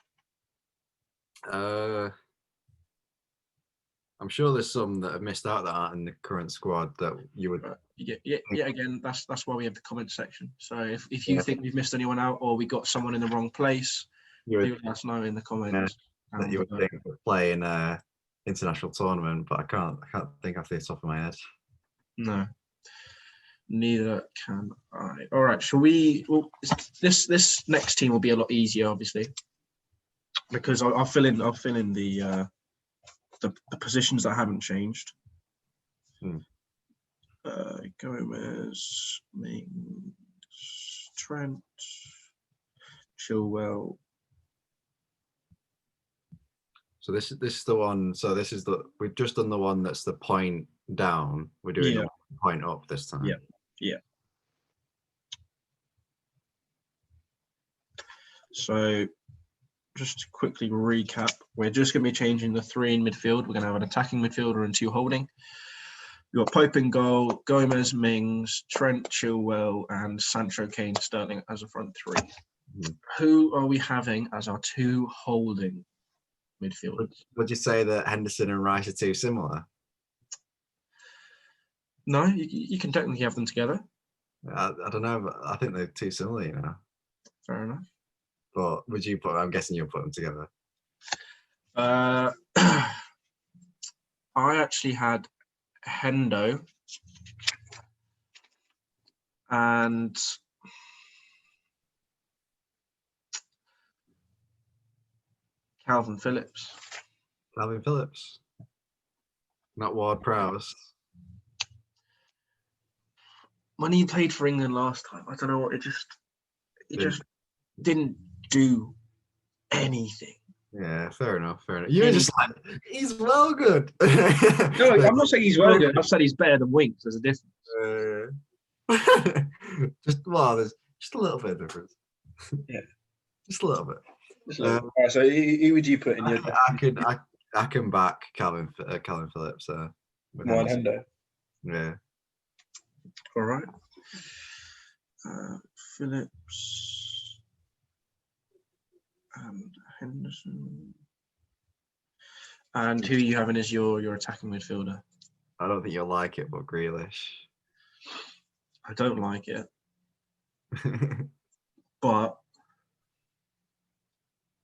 I'm sure there's some that have missed out that aren't in the current squad that you would. Yeah. Again, that's why we have the comment section. So if you think we've missed anyone out or we got someone in the wrong place, do let us know in the comments. That you would think would play in a international tournament, but I can't think off the top of my head. No, neither can I. All right, shall we? Well, this next team will be a lot easier, obviously, because I'll fill in the positions that haven't changed. Gomez, Mings, Trent, Chilwell, So this is the one. So this is we've just done the one that's the point down. We're doing the point up this time. Yeah. Yeah. So just to quickly recap, we're just going to be changing the 3 in midfield. We're going to have an attacking midfielder and 2 holding. You've got Pope in goal, Gomez, Mings, Trent, Chilwell, and Sancho, Kane, Sterling as a front 3. Mm-hmm. Who are we having as our 2 holding midfielders? Would you say that Henderson and Rice are too similar? No, you can technically have them together. I don't know, but I think they're too similar, you know. Fair enough. But would you put? I'm guessing you'll put them together. I actually had Hendo and Calvin Phillips. Calvin Phillips, not Ward-Prowse. When he played for England last time, I don't know what it just didn't do anything. Yeah, fair enough. You're just like, he's well good. No, I'm not saying he's well good. I've said he's better than Winks. There's a difference. There's just a little bit of difference. Yeah, just a little bit. Right, so who would you put in your? I can back Calvin Phillips. Mine Hendo. Yeah. All right. Phillips and Henderson. And who are you having as your attacking midfielder? I don't think you'll like it, but Grealish. I don't like it. But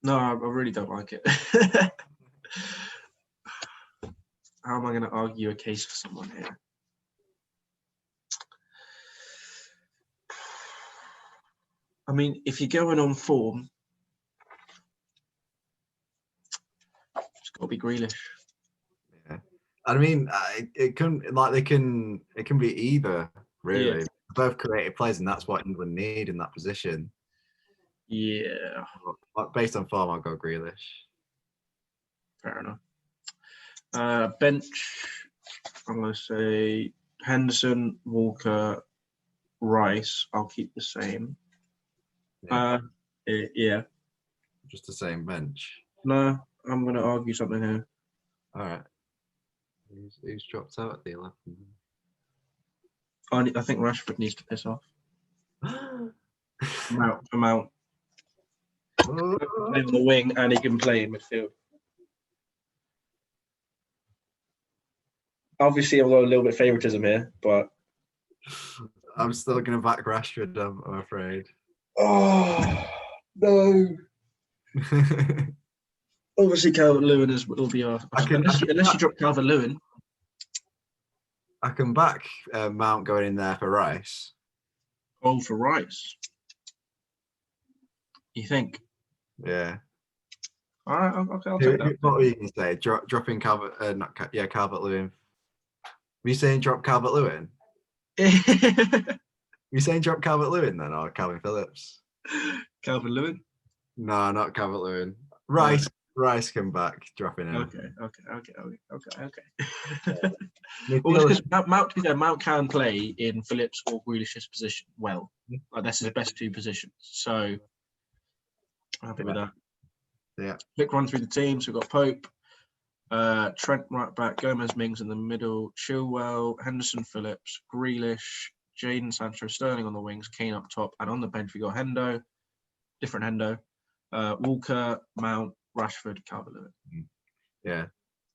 no, I really don't like it. How am I going to argue a case for someone here? I mean, if you're going on form, it's got to be Grealish. Yeah, I mean, it can be either really. Yeah. Both creative players, and that's what England need in that position. Yeah. But based on form, I'll go Grealish. Fair enough. Bench, I'm going to say Henderson, Walker, Rice. I'll keep the same. Yeah. Yeah. Just the same bench. No, I'm going to argue something here. All right. Who's dropped out at the 11? I think Rashford needs to piss off. I'm out. Play on the wing and he can play in midfield. Obviously, I've got a little bit of favouritism here, but I'm still going to back Rashford, I'm afraid. Oh, no. Obviously, Calvert-Lewin will be our... Unless you drop Calvert-Lewin. I can back Mount going in there for Rice. Oh, for Rice? You think? Yeah. All right, okay, I'll take that. What were you going to say? Dropping Calvert-Lewin. Were you saying drop Calvert-Lewin? You saying drop Calvert-Lewin then, or Calvin Phillips? Calvert-Lewin? No, not Calvert-Lewin. Rice. Rice come back, dropping in. Okay. Well, because Mount can play in Phillips or Grealish's position well. Like, that's his best 2 positions. So I'm happy with that. Yeah. Quick run through the teams. We've got Pope, Trent right back, Gomez, Mings in the middle, Chilwell, Henderson, Phillips, Grealish, Jadon Sancho, Sterling on the wings, Kane up top, and on the bench we got Hendo, different Hendo, Walker, Mount, Rashford, Calvert-Lewin. Yeah.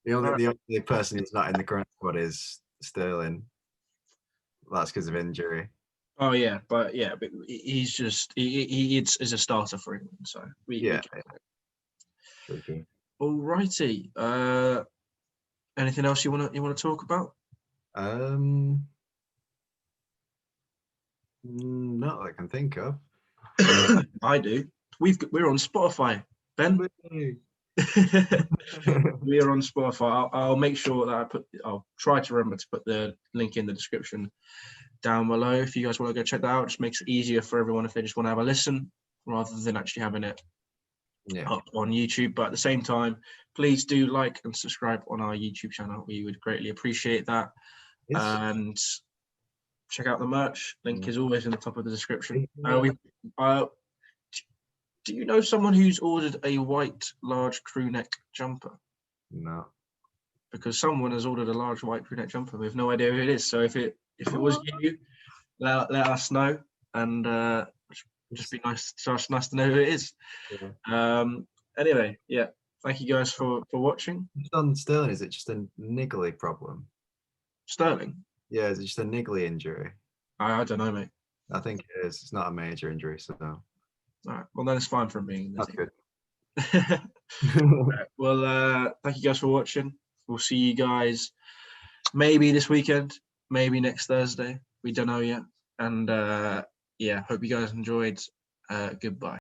The only person who's not in the current squad is Sterling. That's because of injury. Oh yeah, but he's just he is a starter for England, so we Okay. All righty. Anything else you want to talk about? Not that I can think of. I do. We're on Spotify, Ben. We are on Spotify. I'll make sure that I'll try to remember to put the link in the description down below. If you guys want to go check that out, it just makes it easier for everyone if they just want to have a listen rather than actually having it up on YouTube. But at the same time, please do like and subscribe on our YouTube channel. We would greatly appreciate that. And check out the merch. Link is always in the top of the description. Do you know someone who's ordered a white large crew neck jumper? No. Because someone has ordered a large white crew neck jumper. We have no idea who it is. So if it was you, let us know, and just be nice to know who it is. Yeah. Anyway, yeah. Thank you guys for watching. On Sterling, is it just a niggly problem? Sterling? Yeah, is it just a niggly injury? I don't know, mate. I think it is. It's not a major injury, so. All right. Well, then it's fine for being in this. That's good. Right. Well, thank you guys for watching. We'll see you guys maybe this weekend, maybe next Thursday. We don't know yet. And yeah, hope you guys enjoyed. Goodbye.